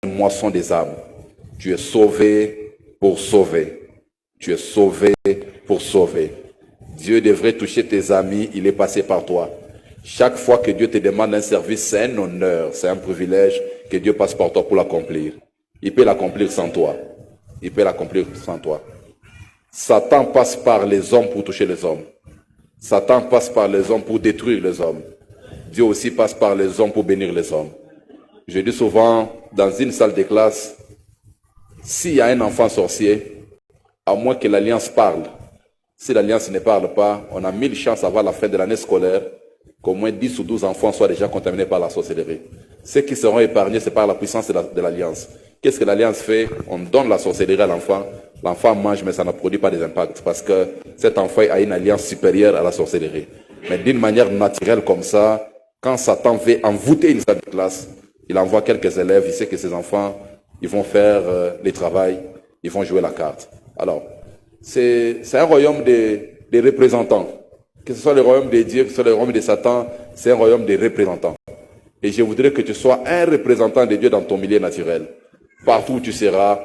une moisson des âmes. Tu es sauvé pour sauver. Tu es sauvé pour sauver. Dieu devrait toucher tes amis, il est passé par toi. Chaque fois que Dieu te demande un service, c'est un honneur, c'est un privilège que Dieu passe par toi pour l'accomplir. Il peut l'accomplir sans toi. Il peut l'accomplir sans toi. Satan passe par les hommes pour toucher les hommes. Satan passe par les hommes pour détruire les hommes. Dieu aussi passe par les hommes pour bénir les hommes. Je dis souvent, dans une salle de classe, s'il y a un enfant sorcier, à moins que l'Alliance parle, si l'Alliance ne parle pas, on a 1000 chances avant la fin de l'année scolaire qu'au moins 10 ou 12 enfants soient déjà contaminés par la sorcellerie. Ceux qui seront épargnés, c'est par la puissance de l'Alliance. Qu'est-ce que l'Alliance fait? On donne la sorcellerie à l'enfant. L'enfant mange, mais ça ne produit pas des impacts parce que cet enfant a une alliance supérieure à la sorcellerie. Mais d'une manière naturelle comme ça, quand Satan veut envoûter une salle de classe, il envoie quelques élèves, il sait que ces enfants, ils vont faire le travail, ils vont jouer la carte. Alors, c'est un royaume des représentants. Que ce soit le royaume de Dieu, que ce soit le royaume de Satan, c'est un royaume des représentants. Et je voudrais que tu sois un représentant de Dieu dans ton milieu naturel. Partout où tu seras,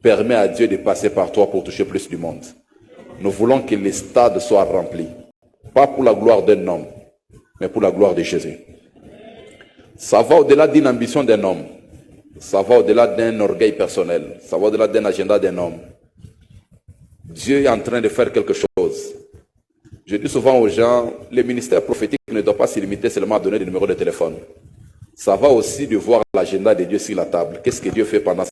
permets à Dieu de passer par toi pour toucher plus du monde. Nous voulons que les stades soient remplis. Pas pour la gloire d'un homme, mais pour la gloire de Jésus. Ça va au-delà d'une ambition d'un homme. Ça va au-delà d'un orgueil personnel. Ça va au-delà d'un agenda d'un homme. Dieu est en train de faire quelque chose. Je dis souvent aux gens, les ministères prophétiques ne doivent pas se limiter seulement à donner des numéros de téléphone. Ça va aussi de voir l'agenda de Dieu sur la table. Qu'est-ce que Dieu fait pendant